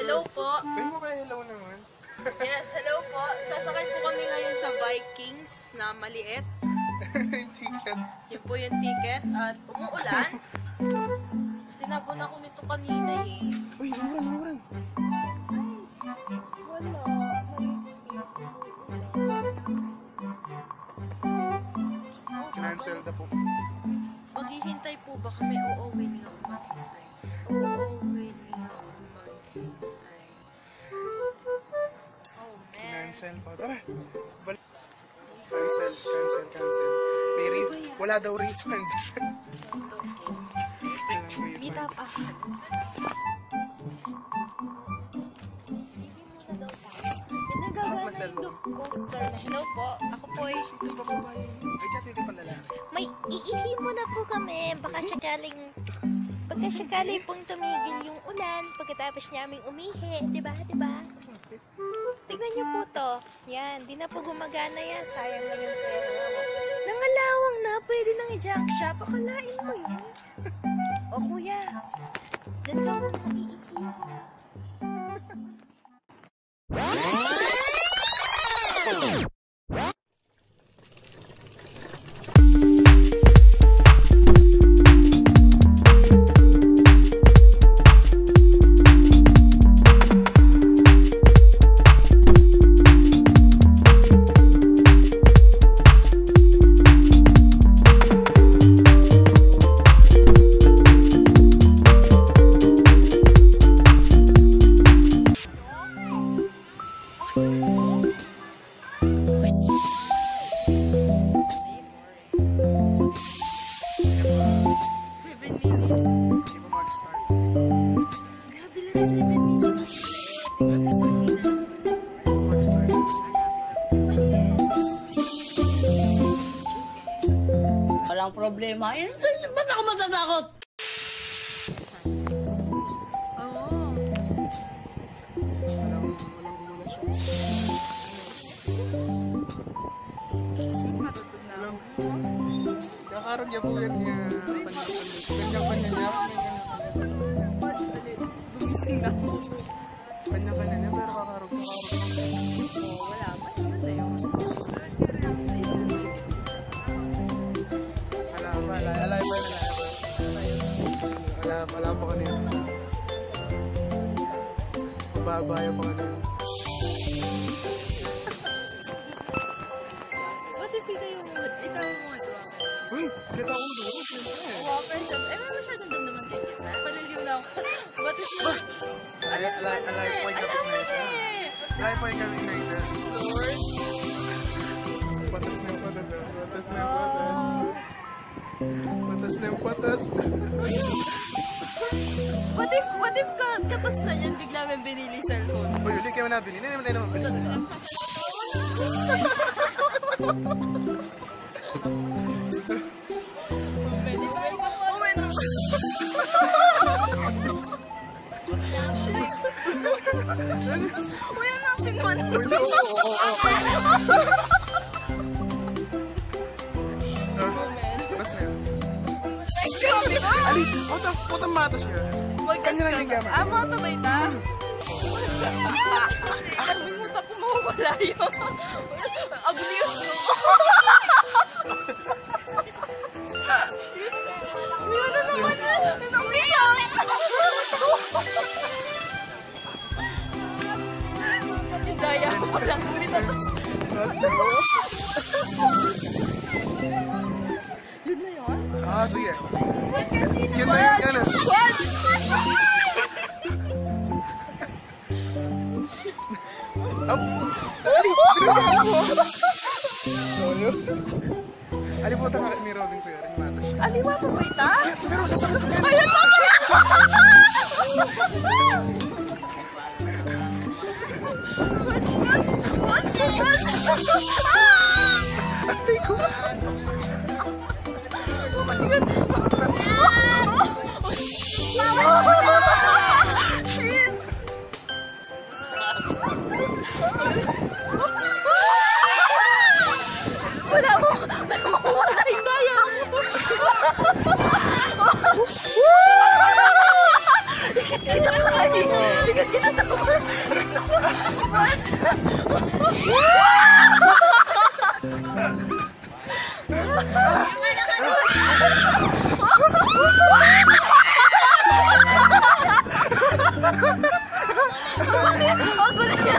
Hello po. Pwede mo kaya hello naman? Yes, hello po. Sasakay po kami ngayon sa Vikings na maliit. Ticket. Yun po yung ticket. At umuulan. Sinabon ako nito kanina eh. Uy, umuran. Wala. Cancel na po. Maghihintay po ba kami? Oo, willing ako maghintay. Oo, willing ako maghintay. Oh, man. Cancel po. Tara. Cancel. May refund. Wala daw refund. Meet up ako. Look coaster na. Hello po. Ako po ay... May iihi muna po kami. Baka sakaling pong tumigil yung ulan pagkatapos naming umihi. Diba? Tignan niyo po to. Yan. Di na po gumagana yan. Sayang na yung pera. Nangalawang na. Pwede nang i-junk shop. Akalain mo yan. O kuya. Diyan ka mo naiihi. Walang problema. Ba't ako matatakot? Oo. Walang kakarog niya po yan niya. Kanya-kanya niya. Gumising na ako. Kanya-kanya niya pero kakarog. Wala ba? Ano na yun? Wala pa kanina. Mababaya pa kanina. What if ikaw yung mood? Ikaw yung mood. Uy, kita ko doon. Walker siya. Eh, may masyadong doon naman kayo kita. Paliliw lang. What if mo? Alay po yung kapit na ito. Alay po yung kapit na ito. Lord? Patas na yung patas. Patas na yung patas. What if kapos na yan, bigla may binili cellphone? Uy, ulit kayo na binili. Hindi naman tayo naman bilis. Uy, hanapin mo na. Tapos na yun. Ali, putang matas ka. Kanya lang yung gamit. Mga tabay na. Nakalimutan ko mawawala yun. Aglios mo. Yun na naman na. Umiyak. Daya ko palang ulit na to. Yun na yun? Ah, sige. Yun na yun, yan. Alimutan ka ni Robin sa'yo, rin matas. Aliwa mo ba ita? Pero sasakit ko yan. Ayan na! Ate ko. Shit! Wala mo! Wala yung daya mo! Ligat kita sa ang gulo niya!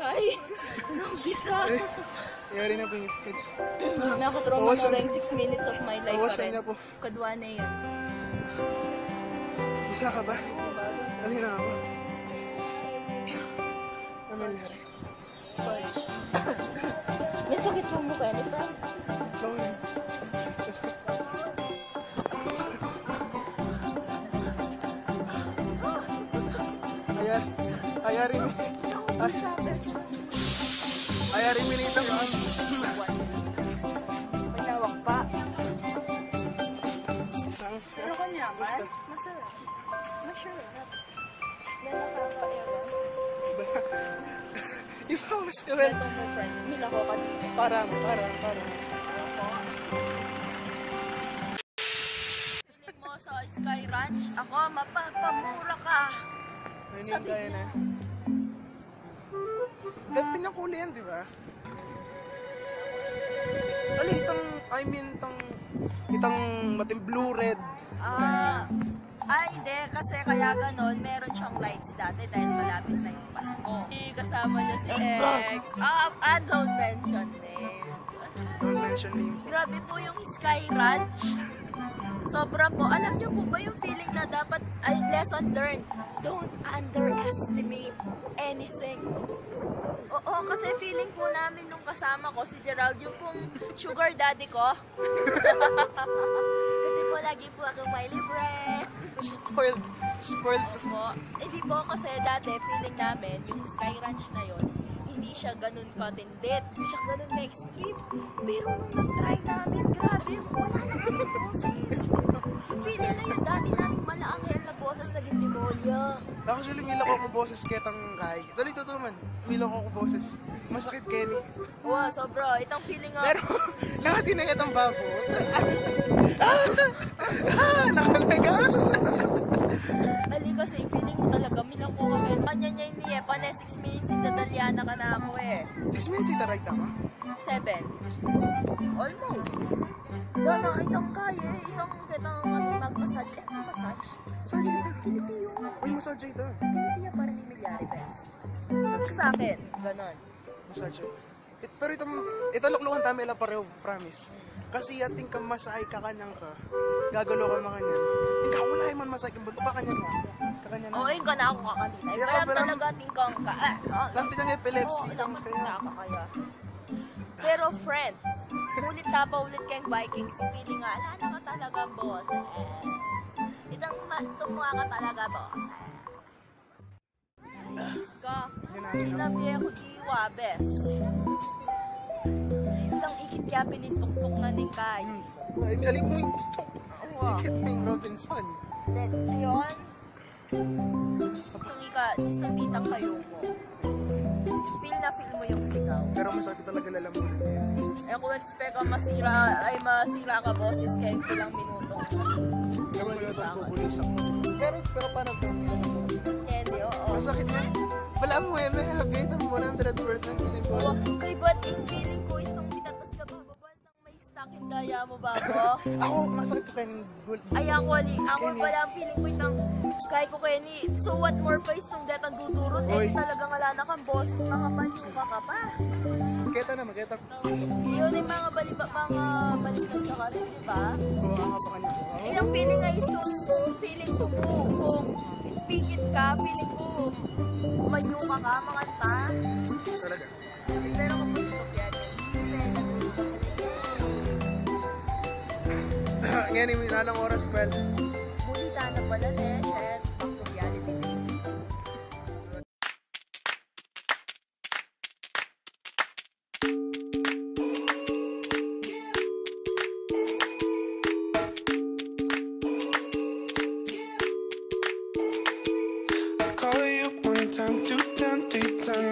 Ay, bisa. Yari na po yung kids. Nakatrauma na rin 6 minutes of my life Bawasan pa rin. niya po. Kadwa na yun. Isa ka ba? Dali na ako. Ano nangyari? Sorry. May sakit sa mukha ni Frank. Sorry. Ayari mi. Ayari mi nito. Malawak pa. Pero kanyaman, masarap. Masarap. Yan nakaka-ewan. Ipawas ka ba? Ito mo, friend. Mila ko kanina. Parang. Piling mo sa Sky Ranch, ako mapapamura ka. Rinig tayo na. Dapat niya kulay yan, di ba? Alin, itang mating blue-red. Hindi. Kasi kaya ganon, meron siyang lights dati dahil malapit na yung Pasko. Kasama niya si X. Don't mention names. Don't mention name. Grabe po yung Sky Ranch. Sobra po. Alam niyo po ba yung feeling na dapat, lesson learned, don't underestimate anything. Oo, kasi feeling po namin nung kasama ko, si Gerald, yung pong sugar daddy ko. Kasi po, lagi po ako may libre. Spoiled. Po. Hindi po kasi dati, feeling namin, yung Sky Ranch na yon hindi siya ganun katindit, hindi siya ganun na-extreme. Pero nung nag-try namin, grabe, wala naman yung boses. Feeling na yung daddy namin malaangel na boses naging demonyo. Actually, mila ko boses ketang kay. Dali, totoo man. Mila ko boses. Masakit, Kenny. Wow, sobra. Itong feeling nga. Pero, nakati na itong babo. Nakalaga. Ali kasi, feeling mo talaga, milang ko kagaya. Kanya niya yung niya, pa 6 minutes, Italiana ka na ako eh. 6 minutes ita right tama? 7. Almost. Dana, itong kaya, itong kitang mag-massage. Massage? Massage ita. Kinipiyo nga. Uy, massage ita. Kinipiyo para ni Milyari, bes. Massage. Sa akin, ganon. Massage. Pero italukluhan tayo ila pareho, promise. Kasi ating ka masay ka kanyang ka. Gagalo ka mga kanyan. Hindi ka wala man masay kang bago pa kanyan nga. Kakanyan Oo, yun ka na ako kakanina. Kaya Kaya ka, talaga tingkang ka. Lampi ng epilepsy. Oo, Kang dapat kaya. nakakaya. Pero friend, ulit tapa ulit kayong Vikings. Pili nga, ala na ka talaga boses. Itang tumuha ka talaga boses. Ka, hindi na viejo diwa, bes. Ilang ikit kaya pinituktok na ni Kai. Ay, alik mo yung tok. Wow. Ikit mo yung Robinson. Then, so yun. Itong ika, disnabitang kayo mo. Feel na feel mo yung sigaw. Pero masakit talaga lalamunan niya. Eh kung expect ka masira ka boses kaya ilang minuto. Naman yun ito, pupulisak mo. Pero paano ito? Hindi, oo. Masakit na. Wala mo eh, may happy na 100% hindi ko. Okay, but yung feeling ko is nung pinatas ka bababa nang may stuck yung daya mo bago. Ako, masakit ko kayo Ay, ako pala ang feeling ko itang kaya ko kayo ni, so what more pa is nung detang dudurot, eh Oy. talagang wala na kang boses, mga balibuka ka pa. Kita na, magkita. Yun yung mga balikan ka rin, di ba? Oo, ang pa kanya. Eh, ang feeling nga is yung feeling ko kung pigit ka, feeling ko manyuka ka, mga ta. Talaga. Pero kung putok yan, Ngayon, nanang oras, well,